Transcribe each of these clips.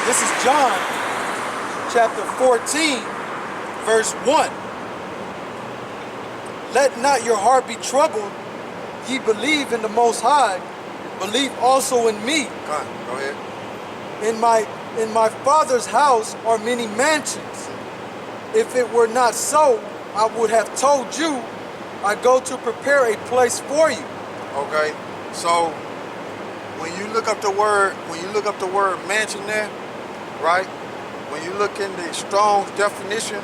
This is John chapter 14, verse 1. Let not your heart be troubled. Ye believe in the Most High, believe also in me. Go ahead. In my Father's house are many mansions. If it were not so, I would have told you, I go to prepare a place for you. Okay, so when you look up the word, mansion there, right? When you look in the Strong's definition,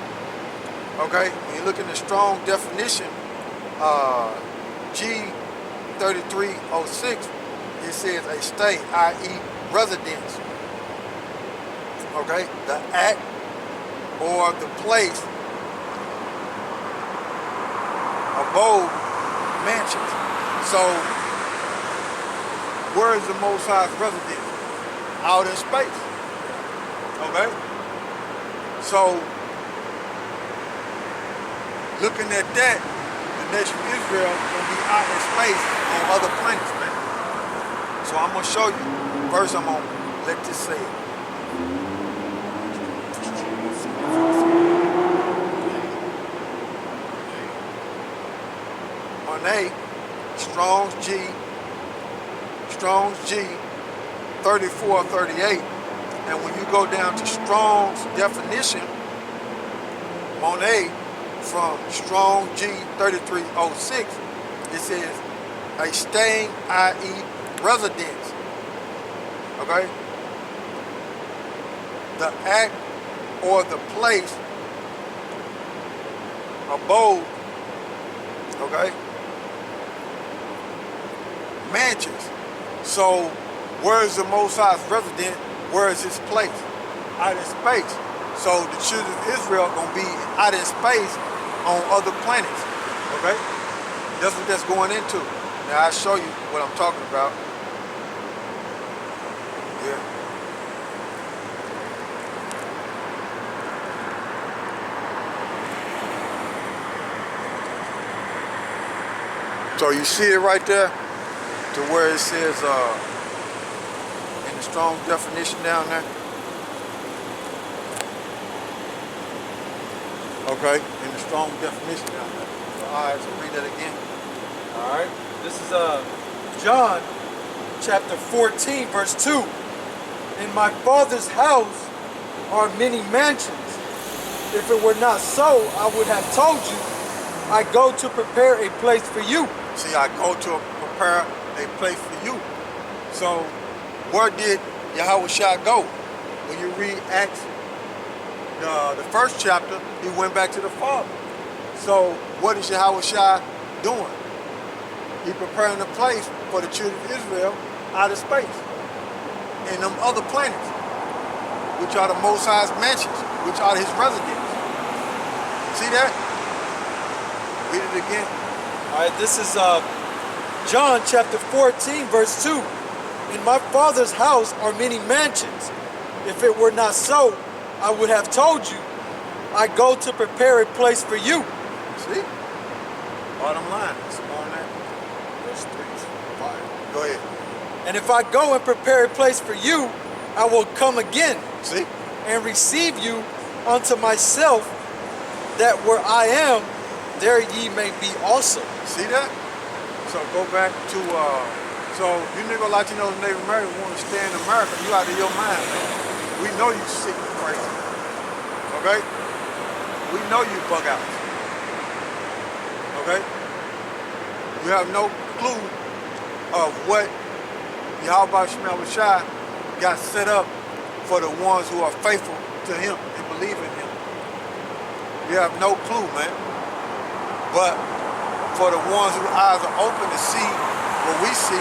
okay, when you look in the Strong definition, G3306, it says a state, i.e. residence. Okay, the act or the place, abode, mansions. So, where is the Most High's residence? Out in space. Okay? So, looking at that, the nation of Israel will be out in space on other planets, man. So I'm going to show you. First, I'm going to let this say it. On A, Strong's G 3438, and when you go down to Strong's definition on A from Strong G 3306, it says a staying, i.e. residence. Okay? The act or the place, abode, okay? Mansions. So, where is the Most High's resident? Where is his place? Out in space. So the children of Israel are gonna be out in space on other planets. Okay? That's what that's going into. Now I'll show you what I'm talking about. Yeah. So you see it right there to where it says in the Strong definition down there. Okay, in the Strong definition down there. So, all right, so read that again. All right. This is John chapter 14, verse 2. In my Father's house are many mansions. If it were not so, I would have told you, I go to prepare a place for you. See, I go to prepare a place for you. So, where did YAHAWASHI go? When you read Acts, the first chapter, he went back to the Father. So, what is YAHAWASHI doing? He preparing a place for the children of Israel out of space. And them other planets, which are the Most High's mansions, which are his residence. See that? Read it again. All right, this is John chapter 14, verse 2. In my Father's house are many mansions. If it were not so, I would have told you, I go to prepare a place for you. See? Bottom line, it's on that. Verse 3, 5. Go ahead. And if I go and prepare a place for you, I will come again. See? And receive you unto myself, that where I am, there ye may be also. See that? So go back to, so you nigga Latinos and Native Americans want to stay in America, you out of your mind, man. We know you sick and crazy. Okay? We know you bug out. Okay? You have no clue of what YAHAWASHI got set up for the ones who are faithful to him and believe in him. You have no clue, man. But for the ones whose eyes are open to see what we see,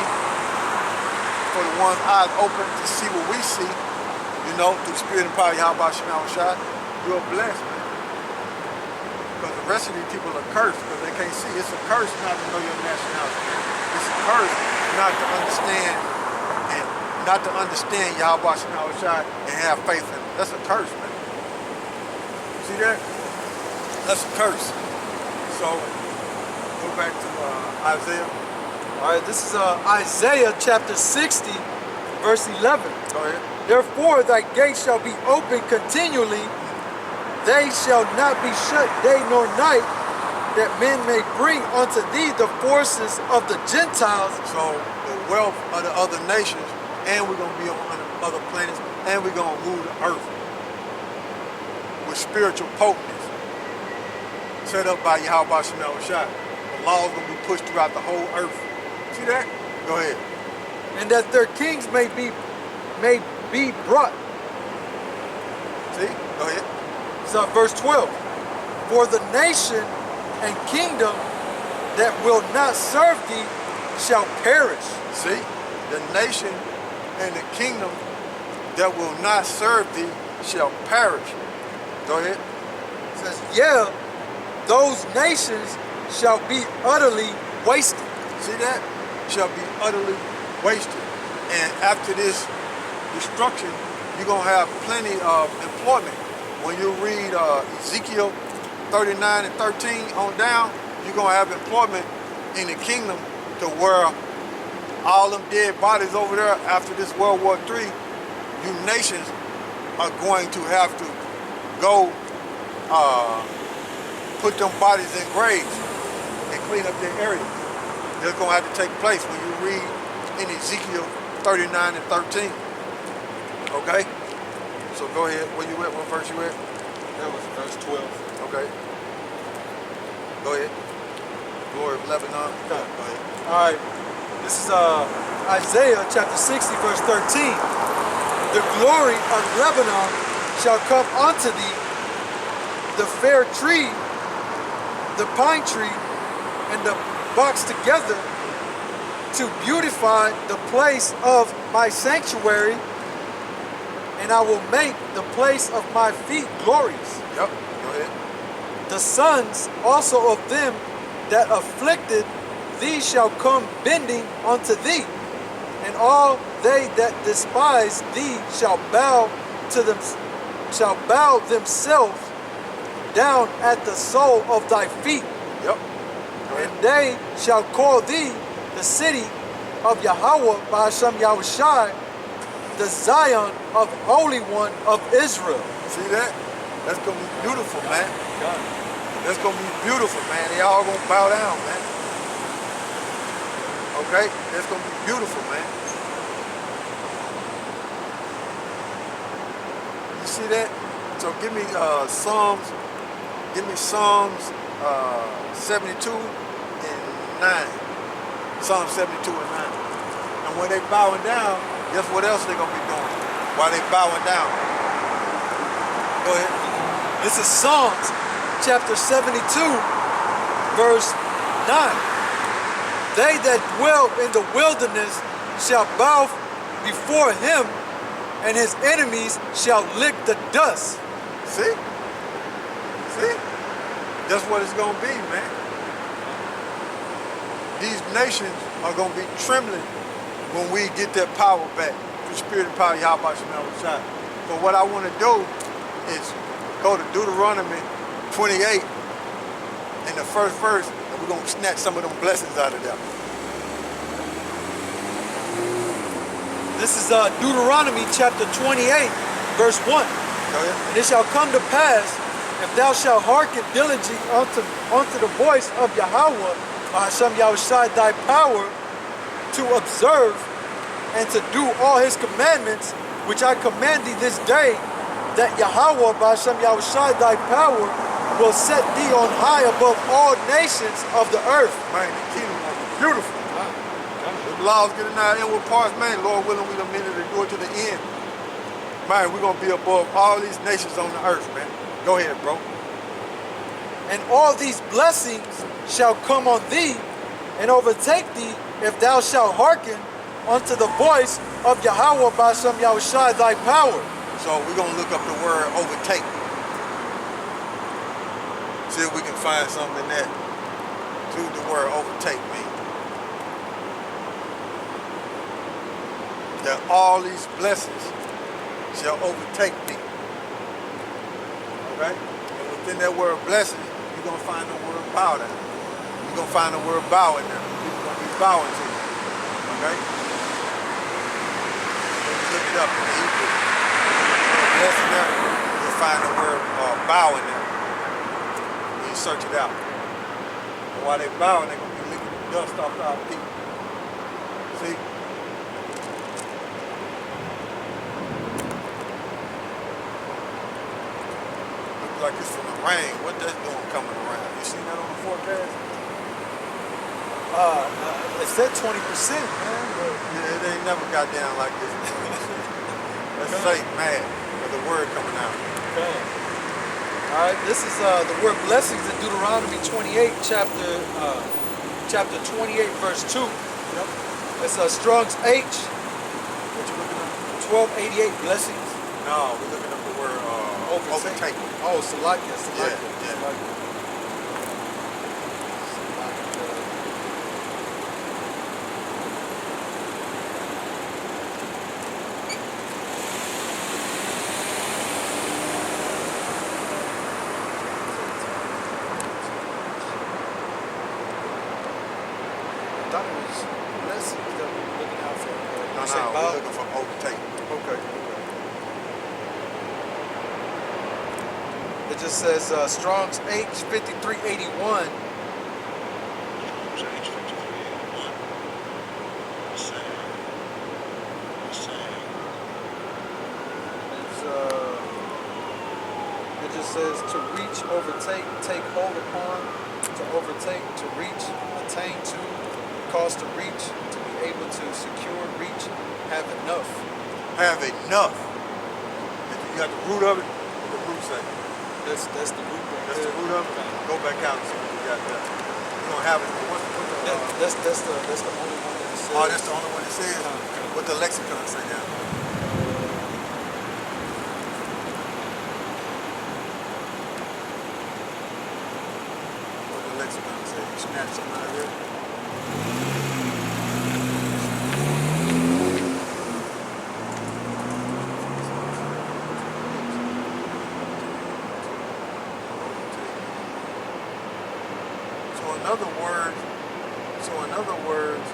for the ones eyes open to see what we see, you know, through the spirit and power of YAHAWASHI, you're blessed, man. Because the rest of these people are cursed because they can't see. It's a curse not to know your nationality. It's a curse not to understand YAHAWASHI and have faith in him. That's a curse, man. See that? That's a curse. So, go back to Isaiah. All right, this is Isaiah chapter 60, verse 11. Go ahead. Therefore thy gates shall be open continually, they shall not be shut day nor night, that men may bring unto thee the forces of the Gentiles. So the wealth of the other nations, and we're going to be on other planets, and we're going to rule the earth with spiritual potence set up by YAHAWASHI. The laws going to be pushed throughout the whole earth. See that? Go ahead. And that their kings may be brought. See? Go ahead. So verse 12. For the nation and kingdom that will not serve thee shall perish. See? The nation and the kingdom that will not serve thee shall perish. Go ahead. It says, yeah, those nations shall be utterly wasted. See that? Shall be utterly wasted. And after this destruction, you're going to have plenty of employment. When you read Ezekiel 39 and 13 on down, you're going to have employment in the kingdom to where all them dead bodies over there after this World War III, you nations are going to have to go put them bodies in graves and clean up their area. That's going to have to take place when you read in Ezekiel 39 and 13. Okay? So go ahead. Where you at? What verse you at? That was verse 12. Okay. Go ahead. Glory of Lebanon. Go ahead. All right. This is Isaiah chapter 60, verse 13. The glory of Lebanon shall come unto thee, the fair tree, the pine tree, and the box together, to beautify the place of my sanctuary, and I will make the place of my feet glorious. Yep, go ahead. The sons also of them that afflicted thee shall come bending unto thee, and all they that despise thee shall bow themselves down at the sole of thy feet. Yep. And they shall call thee the city of Yahawah by Hashem Yahawashi, the Zion of Holy One of Israel. See that? That's going to be beautiful, man. That's going to be beautiful, man. They all going to bow down, man. Okay? That's going to be beautiful, man. You see that? So give me Psalms 72 and 9. Psalm 72 and 9. And when they bowing down, guess what else they're going to be doing while they bowing down? Go ahead. This is Psalms chapter 72, verse 9. They that dwell in the wilderness shall bow before him, and his enemies shall lick the dust. See? See? That's what it's going to be, man. These nations are going to be trembling when we get that power back. The spirit and power of YAHAWASHI. So what I want to do is go to Deuteronomy 28 in the first verse, and we're going to snatch some of them blessings out of there. This is Deuteronomy chapter 28, verse 1. Go ahead. And it shall come to pass, if thou shalt hearken diligently unto the voice of Yahawah, Hashem Yahawashi, thy power, to observe and to do all his commandments, which I command thee this day, that Yahawah, Hashem Yahawashi, thy power, will set thee on high above all nations of the earth. Man, the kingdom will be beautiful. The laws getting out inward parts, man, Lord willing, we done meant to do it to the end. Man, we're going to be above all these nations on the earth, man. Go ahead, bro. And all these blessings shall come on thee and overtake thee if thou shalt hearken unto the voice of Yahawah by Hashem Yahawashi, thy power. So we're going to look up the word overtake. See if we can find something in that. See what the word overtake means. That all these blessings shall overtake thee. Okay? And within that word blessing, you're going to find the word bow down. You're going to find the word bow in there. People going to be bowing to you. Okay? So let's look it up in the Hebrew. Blessing there, you'll find the word bow in there. You search it out. And while they bowing, they're going to be licking the dust off our feet. See? Looks like it's from the rain. What that's doing coming around? You seen that on the forecast? It said 20%, man. Yeah, it ain't never got down like this. That's Satan mad with the word coming out. Okay. All right, this is the word blessings in Deuteronomy 28, chapter 28, verse 2. Yep. It's Strong's H, What you looking at? 1288 blessings. No, we're looking up the word overtake. Oh, Salakia. Yeah. I thought it was blessings that we were looking out for. No, we're looking for overtake. Okay. It just says Strong's H 5381. It just says to reach, overtake, take hold upon, to overtake, to reach, attain to, cause to reach, to be able to secure, reach, have enough. Have enough. If you got the root of it, what the root say? That's the root. That's the root of it. Go back out and see what you got there. You don't have it. That's the only one that it says. Oh, that's the only one it says. What the lexicon say now? What the lexicon say? You snatch something out of there? In other words,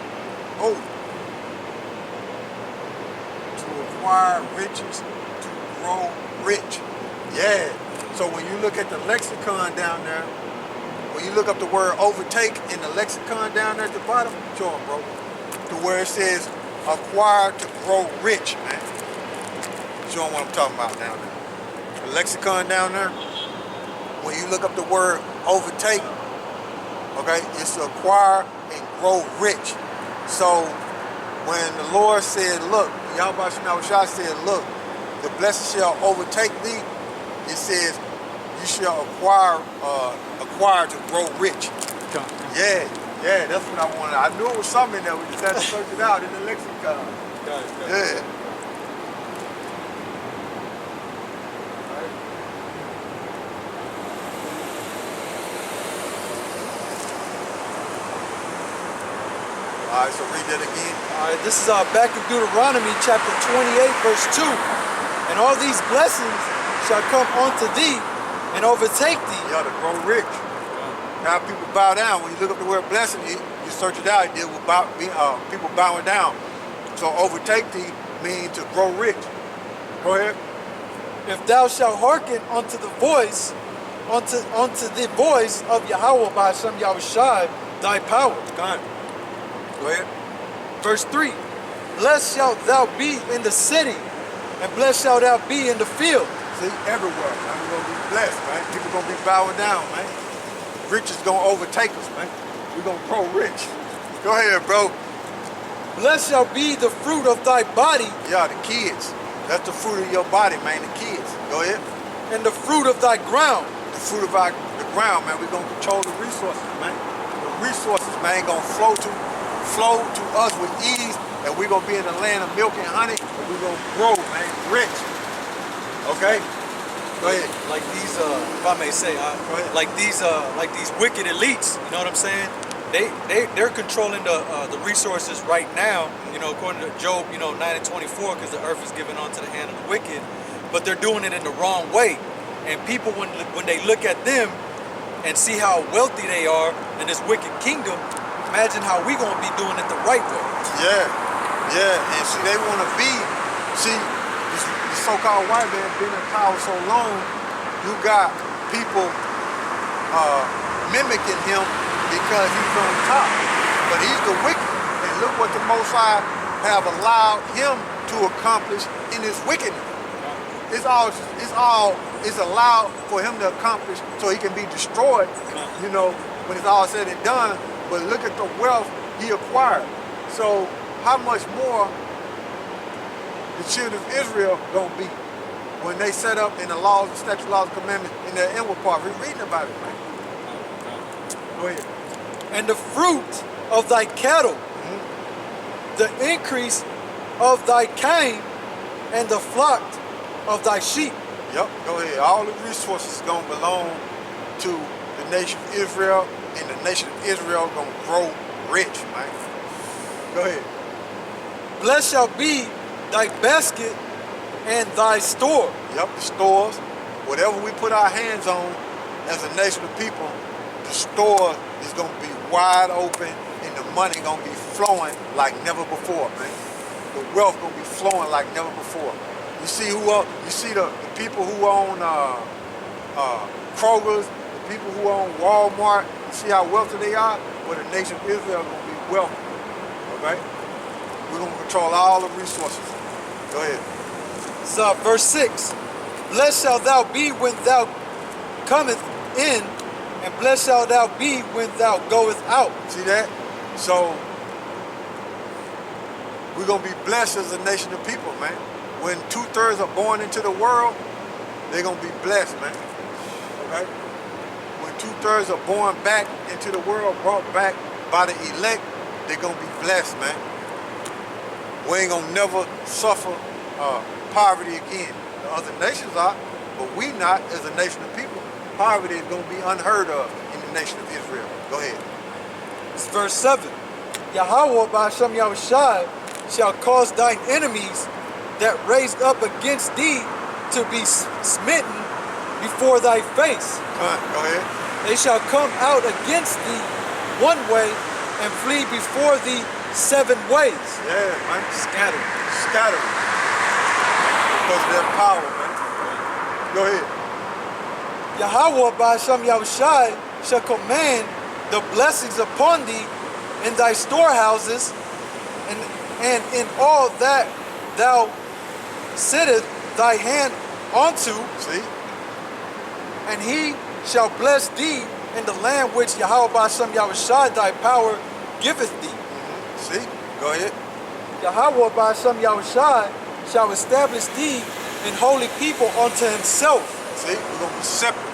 to acquire riches, to grow rich. Yeah. So when you look at the lexicon down there, when you look up the word overtake in the lexicon down there at the bottom, show them, bro, to where it says acquire to grow rich, man. Show them what I'm talking about down there. The lexicon down there, when you look up the word overtake, okay, it's to acquire and grow rich. So when the Lord said, look, YAHAWASHI said, look, the blessing shall overtake thee, it says you shall acquire to grow rich. Yeah, that's what I wanted. I knew it was something in there. We just had to search it out in the lexicon. Yeah. All right, so read that again. All right, this is back in Deuteronomy chapter 28, verse 2. And all these blessings shall come unto thee and overtake thee. Yeah, to grow rich. Now people bow down. When you look up the word blessing, you search it out, it deal with people bowing down. So overtake thee means to grow rich. Go ahead. If thou shalt hearken unto the voice, unto the voice of Yahawah by Hashem Yahawashi, thy power. Go ahead. Verse 3. Blessed shalt thou be in the city, and blessed shalt thou be in the field. See, everywhere, man, we're gonna be blessed, man. People gonna be bowing down, man. Rich is gonna overtake us, man. We're gonna grow rich. Go ahead, bro. Blessed shall be the fruit of thy body. Yeah, the kids. That's the fruit of your body, man, the kids. Go ahead. And the fruit of thy ground. The fruit of the ground, man. We're gonna control the resources, man. The resources, man, gonna flow to us with ease, and we're gonna be in the land of milk and honey, and we're gonna grow, man, rich. Okay? Go ahead. Like these, if I may say, like these wicked elites. You know what I'm saying? They're controlling the resources right now. You know, according to Job, 9:24, because the earth is given onto the hand of the wicked. But they're doing it in the wrong way. And people, when they look at them and see how wealthy they are in this wicked kingdom, imagine how we gonna be doing it the right way. Yeah. And see, they want to be See, this so-called white man been in power so long, you got people mimicking him because he's on top. But he's the wicked. And look what the Most High have allowed him to accomplish in his wickedness. It's allowed for him to accomplish so he can be destroyed, you know, when it's all said and done. But look at the wealth he acquired. So how much more the children of Israel gonna be when they set up in the laws, the statutes, laws, and commandments in their inward part? We're reading about it, man. Go ahead. And the fruit of thy cattle, the increase of thy cane, and the flock of thy sheep. Yep, go ahead. All the resources gonna belong to the nation of Israel, and the nation of Israel gonna grow rich, man. Go ahead. Blessed shall be thy basket and thy store. Yep, the stores, whatever we put our hands on as a nation of people, the store is gonna be wide open, and the money gonna be flowing like never before, man. The wealth gonna be flowing like never before. You see you see the people who own Kroger's, the people who own Walmart. You see how wealthy they are. Well, the nation of Israel gonna be wealthy. Okay, we're gonna control all the resources. Go ahead. So verse 6. Blessed shalt thou be when thou cometh in, and blessed shalt thou be when thou goest out. See that? So we're gonna be blessed as a nation of people, man. When 2/3 are born into the world, they're gonna be blessed, man. Okay? When 2/3 are born back into the world, brought back by the elect, they're gonna be blessed, man. We ain't gonna never suffer poverty again. The other nations are, but we not as a nation of people. Poverty is gonna be unheard of in the nation of Israel. Go ahead. It's verse 7. YAHAWAH by SHAM shall cause thine enemies that raised up against thee to be smitten before thy face. Go ahead. They shall come out against thee one way and flee before thee 7 ways. Yeah, man. Scattered. Scattered. Because of their power, man. Go ahead. YAHAWAH by SHAM shall command the blessings upon thee in thy storehouses and in all that thou settest thy hand unto. See? And he shall bless thee in the land which YAHAWAH by SHAM thy power giveth thee. See? Go ahead. YAHAWAH by SHAM shall establish thee in holy people unto himself. See? We're going to be separate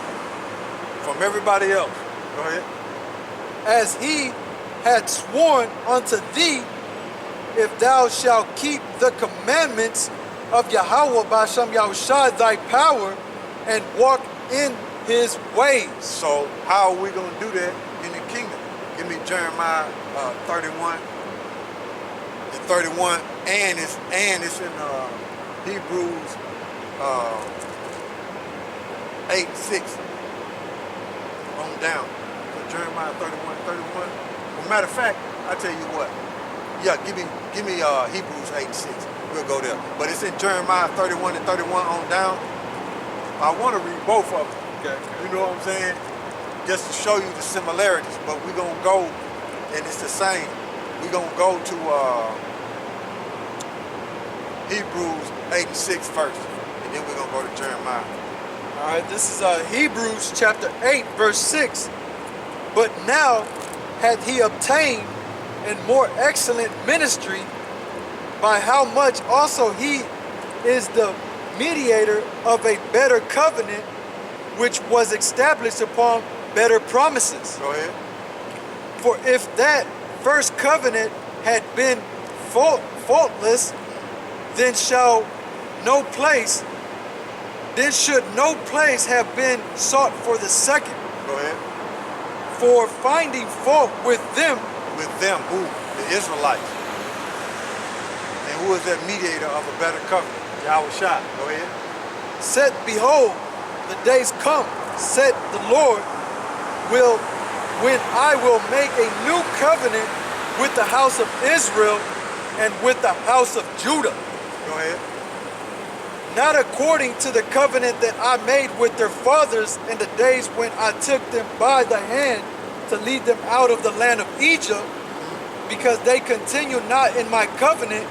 from everybody else. Go ahead. As he had sworn unto thee, if thou shalt keep the commandments of YAHAWAH by SHAM thy power, and walk in his ways. So how are we going to do that in the kingdom? Give me Jeremiah 31 and 31, and it's in Hebrews 8:6 on down. So Jeremiah 31 and 31. Well, matter of fact, I tell you what. Yeah, give me Hebrews 8:6. We'll go there. But it's in Jeremiah 31 and 31 on down. I want to read both of them. Okay. You know what I'm saying? Just to show you the similarities. But we're going to go, and it's the same. We're going to go to Hebrews 8:6 first. And then we're going to go to Jeremiah. All right, this is Hebrews chapter 8, verse 6. But now hath he obtained a more excellent ministry, by how much also he is the mediator of a better covenant, which was established upon better promises. Go ahead. For if that first covenant had been faultless, then should no place have been sought for the second. Go ahead. For finding fault with them. With them, who? The Israelites. And who is that mediator of a better covenant? YAHAWASHI. Go ahead. Said, behold, the days come, said the Lord, when I will make a new covenant with the house of Israel and with the house of Judah. Go ahead. not according to the covenant that I made with their fathers in the days when I took them by the hand to lead them out of the land of Egypt, because they continue not in my covenant,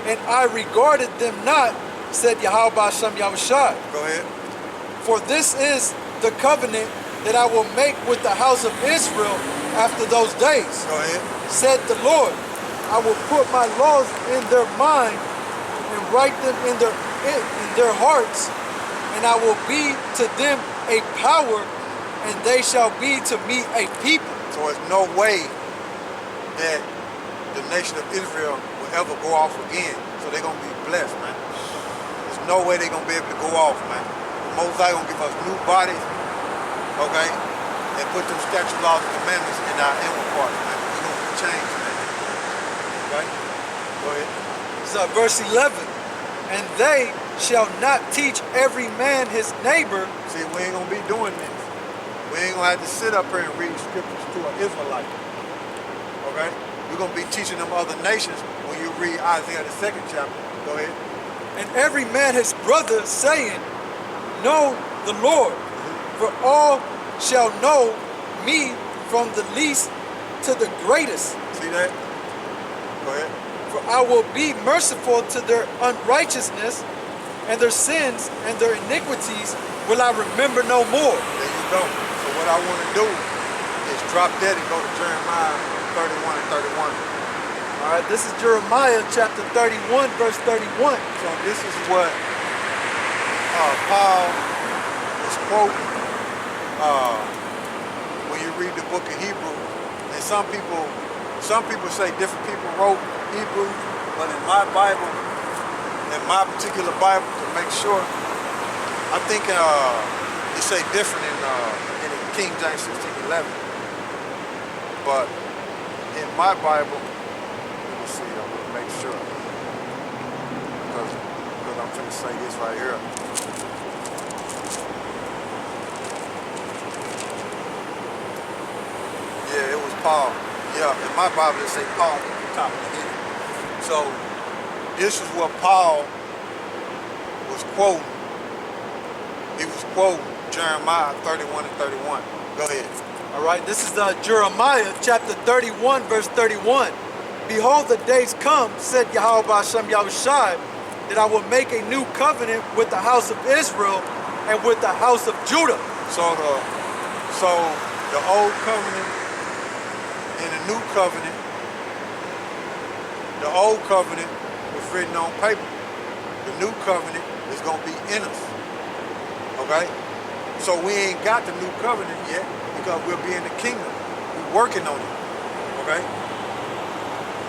and I regarded them not, said Yahawah Shem Yahushai. Go ahead. For this is the covenant that I will make with the house of Israel after those days, Go ahead. said the Lord. I will put my laws in their mind and write them in their hearts, and I will be to them a power, and they shall be to me a people. So there's no way that the nation of Israel will ever go off again. So they're going to be blessed, man. There's no way they're going to be able to go off, man. The Most High going to give us new bodies, okay, and put them statute laws and commandments in our inward parts, man. We're going to change, man. Okay? Go ahead. So verse 11, and they shall not teach every man his neighbor. See, we ain't going to be doing this. We ain't going to have to sit up here and read scriptures to an Israelite. Okay? We're going to be teaching them other nations when you read Isaiah the 2nd chapter. Go ahead. And every man his brother, saying, know the Lord, for all shall know me from the least to the greatest. See that? Go ahead. For I will be merciful to their unrighteousness, and their sins and their iniquities will I remember no more. There you go. So what I want to do is drop that and go to Jeremiah 31 and 31. All right, this is Jeremiah chapter 31, verse 31. So this is what Paul was quoting when you read the book of Hebrews. And some people say different people wrote Hebrew, but in my Bible, in my particular Bible, to make sure, I think it say different in King James 16:11. But in my Bible, let me see, I'm gonna make sure, because I'm finna say this right here. Yeah, it was Paul. Yeah, in my Bible it say Paul at the top of the head. So this is what Paul was quoting. He was quoting Jeremiah 31 and 31. Go ahead. All right, this is Jeremiah chapter 31, verse 31. Behold, the days come, said Yahawah Shem Yahushai, that I will make a new covenant with the house of Israel and with the house of Judah. So the old covenant and the new covenant, the old covenant was written on paper. The new covenant is going to be in us. Okay? So we ain't got the new covenant yet because we'll be in the kingdom. We're working on it. Okay?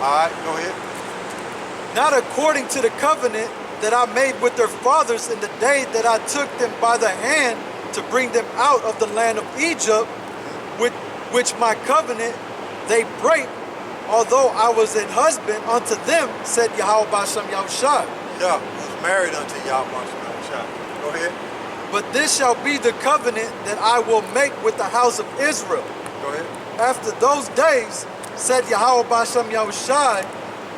All right, go ahead. Not according to the covenant that I made with their fathers in the day that I took them by the hand to bring them out of the land of Egypt, with which my covenant they break, although I was an husband unto them, said Yahawah Shem Yahushai. Yeah, who's married unto Yahweh Shai. Go ahead. But this shall be the covenant that I will make with the house of Israel. Go ahead. After those days, said Yahawah Shem Yahushai,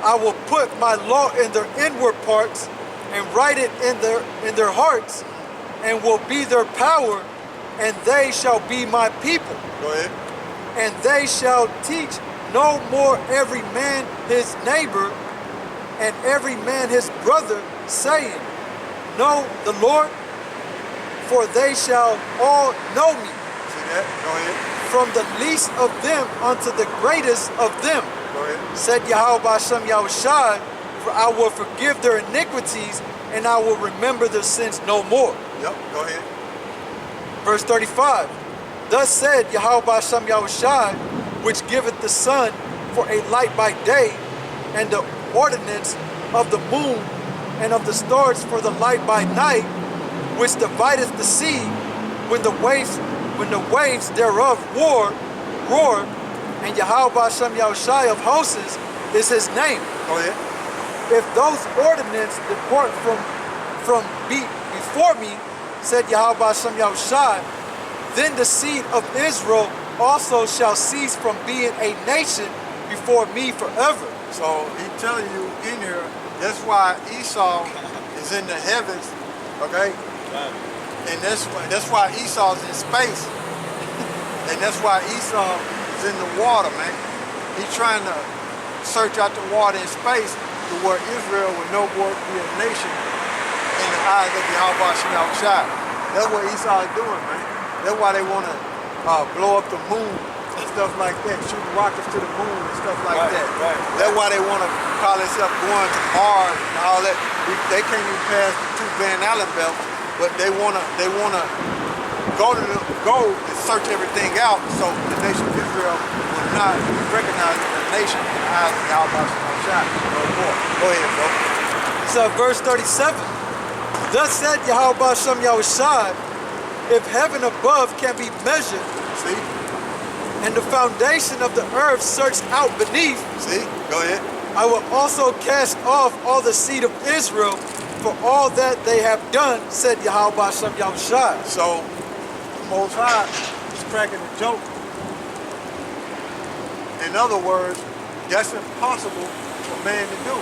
I will put my law in their inward parts and write it in their hearts, and will be their power, and they shall be my people. Go ahead. And they shall teach no more every man his neighbor and every man his brother, saying, know the Lord, for they shall all know me. See that? Go ahead. From the least of them unto the greatest of them. Go ahead. Said Yahawah Shem Yahushai, for I will forgive their iniquities, and I will remember their sins no more. Yep, go ahead. Verse 35. Thus said Yahawah Shem Yahushai, which giveth the sun for a light by day, and the ordinance of the moon and of the stars for the light by night, which divideth the sea when the waves thereof roar, and Yahawah Shem Yahushai of hosts is his name. Go ahead. If those ordinances depart from before me, said Yahawah Shem Yahushai, then the seed of Israel also shall cease from being a nation before me forever. So he's telling you in here, that's why Esau is in the heavens, okay? And that's why Esau's in space. And that's why Esau is in the water, man. He's trying to search out the water in space to where Israel will no more be a nation in the eyes of YAHAWASHI. That's what Esau is doing, man. That's why they want to blow up the moon and stuff like that, shooting rockets to the moon and stuff like that. That's why they want to call themselves going to Mars and all that. They can't even pass the two Van Allen belts, but they wanna go and search everything out so the nation of Israel will not recognize the nation in the eyes of YAHAWASHI no more. Go ahead, bro. So verse 37. Thus said YAHAWASHI, if heaven above can be measured, See? and the foundation of the earth searched out beneath, See? Go ahead. I will also cast off all the seed of Israel for all that they have done, said YAHAWASHI. So, Most High is cracking a joke. In other words, that's impossible for man to do.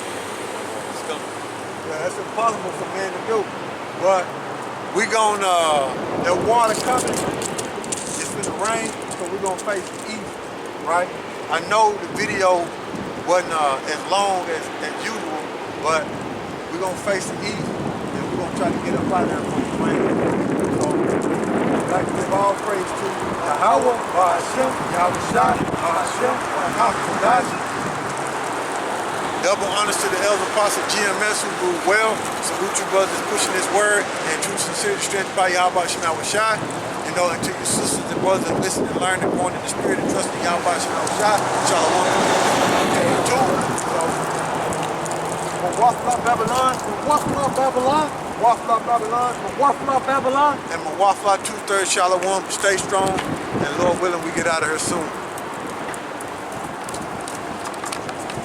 Yeah, that's impossible for man to do. But we gonna, the water coming, it's gonna rain, so we're gonna face east, right? I know the video wasn't as long as usual, but we're gonna face the east, and we're gonna try to get up out there before the rain. So, I'd like to give all praise to Yahawah, YAHASHI, YAHAWASHI, YAHASHI, YAHAWASHI. Double honors to the elder apostle GMS who ruled well. Salute you brothers pushing this word and true sincerity strength by YAHAWASHI. And know unto your sisters and brothers that listen and learn and born in the spirit and trust in YAHAWASHI. Shalom. Mawafla Babylon, Mawafla Babylon, Mawafla Babylon, Mawafla Babylon, and Mawafla 2/3 Shalom. Stay strong, and Lord willing, we get out of here soon.